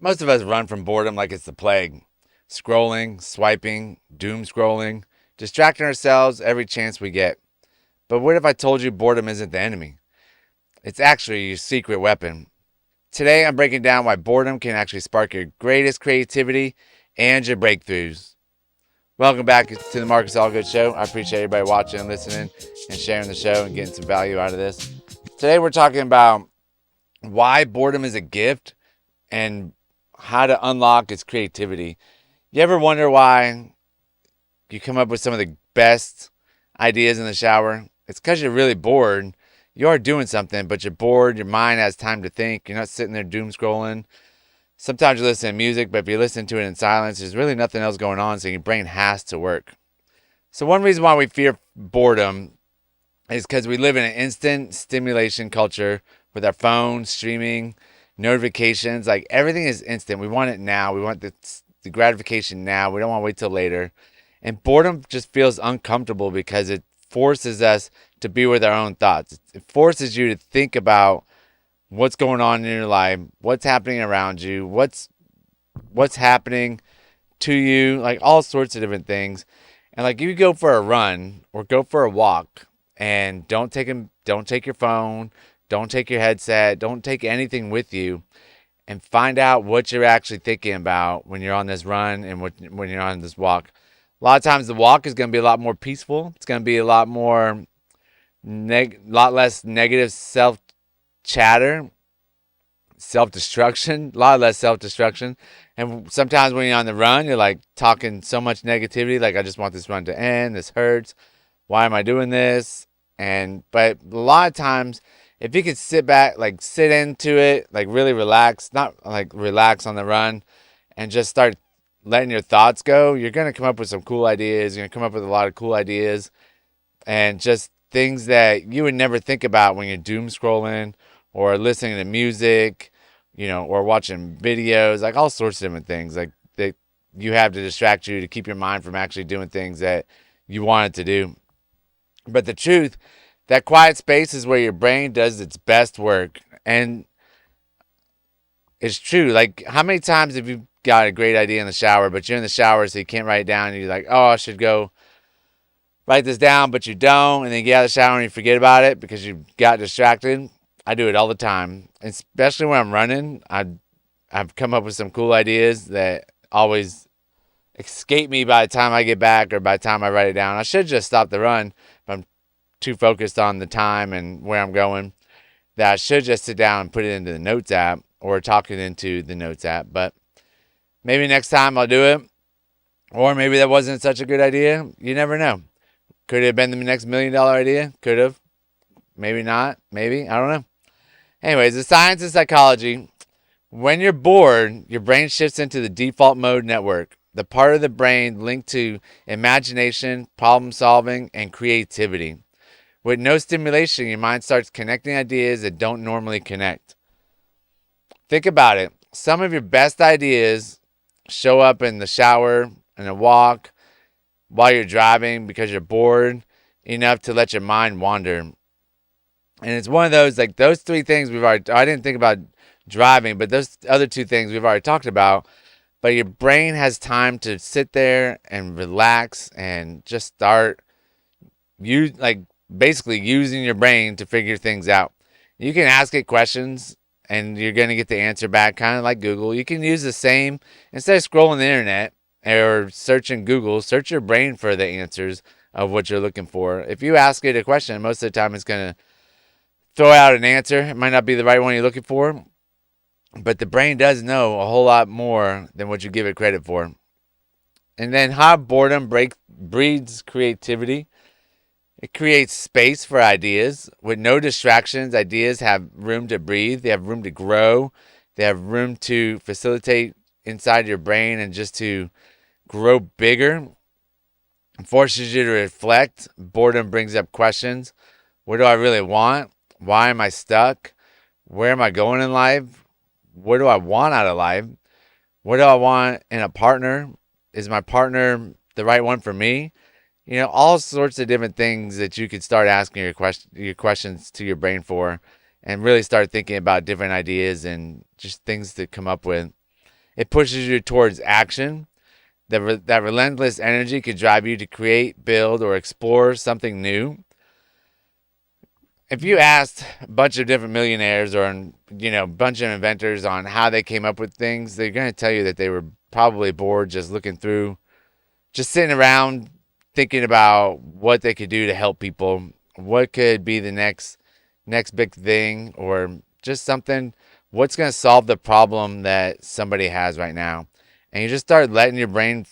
Most of us run from boredom like it's the plague. Scrolling, swiping, doom scrolling, distracting ourselves every chance we get. But what if I told you boredom isn't the enemy? It's actually your secret weapon. Today I'm breaking down why boredom can actually spark your greatest creativity and your breakthroughs. Welcome back to the Marcus Allgood Show. I appreciate everybody watching and listening and sharing the show and getting some value out of this. Today we're talking about why boredom is a gift and how to unlock its creativity. You ever wonder why you come up with some of the best ideas in the shower? It's because you're really bored. You are doing something, but you're bored. Your mind has time to think. You're not sitting there doom scrolling. Sometimes you listen to music, but if you listen to it in silence, there's really nothing else going on, so your brain has to work. So one reason why we fear boredom is because we live in an instant stimulation culture with our phones, streaming, notifications. Like everything is instant. We want it now. We want the gratification now. We don't want to wait till later. And boredom just feels uncomfortable because it forces us to be with our own thoughts. It forces you to think about what's going on in your life, what's happening around you, what's happening to you, like all sorts of different things. And like you go for a run or go for a walk and don't take your phone, don't take your headset, don't take anything with you, and find out what you're actually thinking about when you're on this run and when you're on this walk. A lot of times the walk is going to be a lot more peaceful. It's going to be a lot more lot less negative self-chatter, self-destruction, a lot less self-destruction. And sometimes when you're on the run, you're like talking so much negativity, like I just want this run to end, this hurts, why am I doing this? But a lot of times, if you could sit back, like sit into it, like really relax, not like relax on the run, and just start letting your thoughts go, you're going to come up with some cool ideas. You're going to come up with a lot of cool ideas and just things that you would never think about when you're doom scrolling or listening to music, or watching videos, like all sorts of different things like that you have to distract you to keep your mind from actually doing things that you want it to do. But the truth, that quiet space is where your brain does its best work. And it's true. Like, how many times have you got a great idea in the shower, but you're in the shower, so you can't write it down, and you're like, oh, I should go write this down, but you don't, and then you get out of the shower and you forget about it because you got distracted? I do it all the time, especially when I'm running. I've come up with some cool ideas that always escape me by the time I get back or by the time I write it down. I should just stop the run, but I'm too focused on the time and where I'm going that I should just sit down and put it into the notes app or talk it into the notes app. But maybe next time I'll do it, or maybe that wasn't such a good idea. You never know. Could it have been the next $1 million idea? Could have. Maybe not. Maybe. I don't know. Anyways, the science and psychology. When you're bored, your brain shifts into the default mode network, the part of the brain linked to imagination, problem solving, and creativity. With no stimulation, your mind starts connecting ideas that don't normally connect. Think about it. Some of your best ideas show up in the shower, in a walk, while you're driving because you're bored enough to let your mind wander. And it's one of those, like those three things I didn't think about driving, but those other two things we've already talked about. But your brain has time to sit there and relax and just start basically using your brain to figure things out. You can ask it questions and you're going to get the answer back, kind of like Google. You can use the same, instead of scrolling the internet or searching Google, search your brain for the answers of what you're looking for. If you ask it a question, most of the time it's going to throw out an answer. It might not be the right one you're looking for, but the brain does know a whole lot more than what you give it credit for. And then how boredom breeds creativity. It creates space for ideas. With no distractions, ideas have room to breathe. They have room to grow. They have room to facilitate inside your brain and just to grow bigger. It forces you to reflect. Boredom brings up questions. What do I really want? Why am I stuck? Where am I going in life? What do I want out of life? What do I want in a partner? Is my partner the right one for me? All sorts of different things that you could start asking your questions to your brain for, and really start thinking about different ideas and just things to come up with. It pushes you towards action. That relentless energy could drive you to create, build, or explore something new. If you asked a bunch of different millionaires or a bunch of inventors on how they came up with things, they're going to tell you that they were probably bored just looking through, just sitting around thinking about what they could do to help people, what could be the next big thing, or just something, what's going to solve the problem that somebody has right now. And you just start letting your brain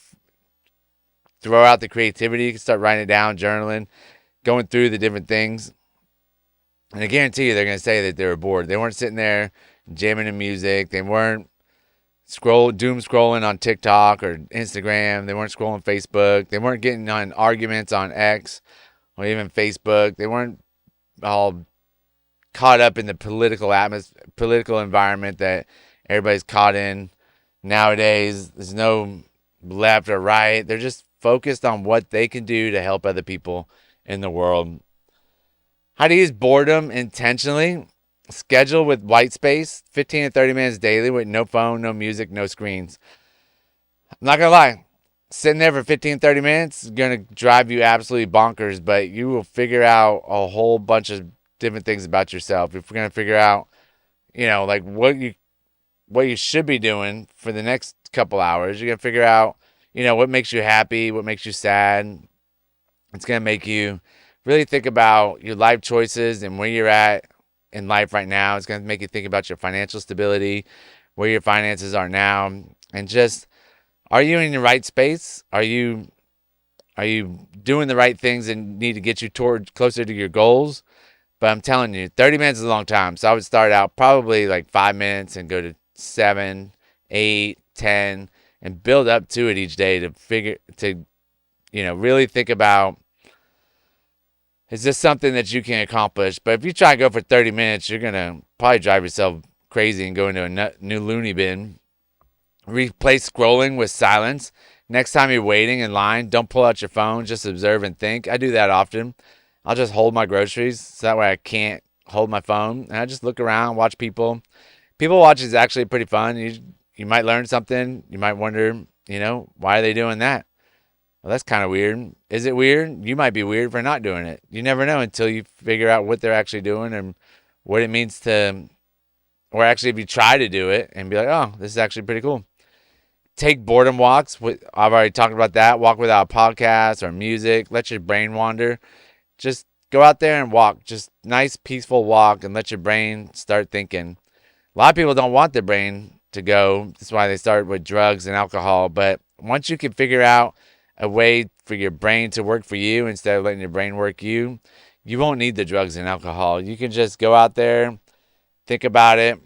throw out the creativity. You can start writing it down, journaling, going through the different things. And I guarantee you they're going to say that they were bored. They weren't sitting there jamming to music. They weren't doom scrolling on TikTok or Instagram. They weren't scrolling Facebook. They weren't getting on arguments on X or even Facebook. They weren't all caught up in the political environment that everybody's caught in nowadays. There's no left or right. They're just focused on what they can do to help other people in the world. How to use boredom intentionally. Schedule with white space, 15 to 30 minutes daily with no phone, no music, no screens. I'm not going to lie. Sitting there for 15, 30 minutes is going to drive you absolutely bonkers, but you will figure out a whole bunch of different things about yourself. If we're going to figure out, like what you should be doing for the next couple hours, you're going to figure out, what makes you happy, what makes you sad. It's going to make you really think about your life choices and where you're at in life right now. It's going to make you think about your financial stability, where your finances are now, and just, are you in the right space? Are you doing the right things and need to get you closer to your goals? But I'm telling you, 30 minutes is a long time. So I would start out probably like 5 minutes and go to 7, 8, 10, and build up to it each day to really think about, is this something that you can accomplish? But if you try to go for 30 minutes, you're going to probably drive yourself crazy and go into a new loony bin. Replace scrolling with silence. Next time you're waiting in line, don't pull out your phone. Just observe and think. I do that often. I'll just hold my groceries so that way I can't hold my phone. And I just look around, watch people. People watch is actually pretty fun. You might learn something. You might wonder, why are they doing that? Well, that's kind of weird. Is it weird? You might be weird for not doing it. You never know until you figure out what they're actually doing and what it means to, or actually if you try to do it and be like, oh, this is actually pretty cool. Take boredom walks. I've already talked about that. Walk without podcasts or music. Let your brain wander. Just go out there and walk. Just nice, peaceful walk and let your brain start thinking. A lot of people don't want their brain to go. That's why they start with drugs and alcohol. But once you can figure out a way for your brain to work for you instead of letting your brain work you won't need the drugs and alcohol. You can just go out there, think about it,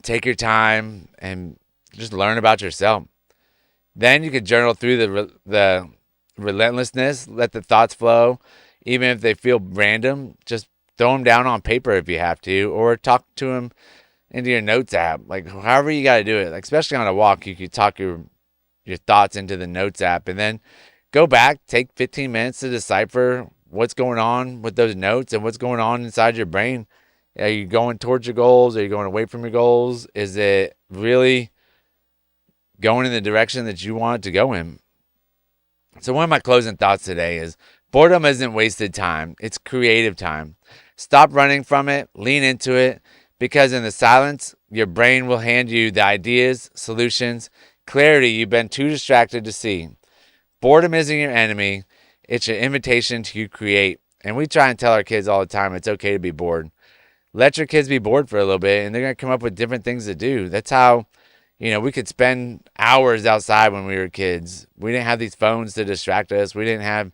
take your time, and just learn about yourself. Then you can journal through the relentlessness, let the thoughts flow. Even if they feel random, just throw them down on paper if you have to, or talk to them into your notes app. Like, however you got to do it. Like, especially on a walk, you could talk your thoughts into the notes app and then go back, take 15 minutes to decipher what's going on with those notes and what's going on inside your brain. Are you going towards your goals? Are you going away from your goals? Is it really going in the direction that you want it to go in? So one of my closing thoughts today is boredom isn't wasted time. It's creative time. Stop running from it. Lean into it, because in the silence, your brain will hand you the ideas, solutions, clarity you've been too distracted to see. Boredom isn't your enemy. It's an invitation to create. And we try and tell our kids all the time it's okay to be bored. Let your kids be bored for a little bit, and they're going to come up with different things to do. That's how, we could spend hours outside when we were kids. We didn't have these phones to distract us. We didn't have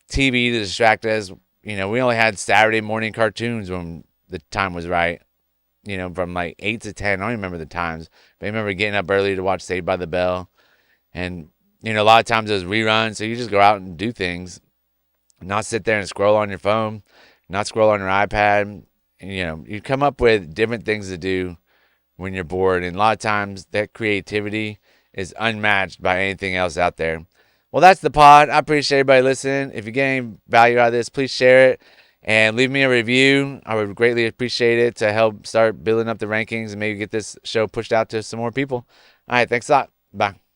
TV to distract us. We only had Saturday morning cartoons when the time was right. From like 8 to 10. I don't even remember the times. But I remember getting up early to watch Saved by the Bell. And, a lot of times it was reruns. So you just go out and do things. Not sit there and scroll on your phone. Not scroll on your iPad. And, you come up with different things to do when you're bored. And a lot of times that creativity is unmatched by anything else out there. Well, that's the pod. I appreciate everybody listening. If you're getting value out of this, please share it. And leave me a review. I would greatly appreciate it to help start building up the rankings and maybe get this show pushed out to some more people. All right, thanks a lot. Bye.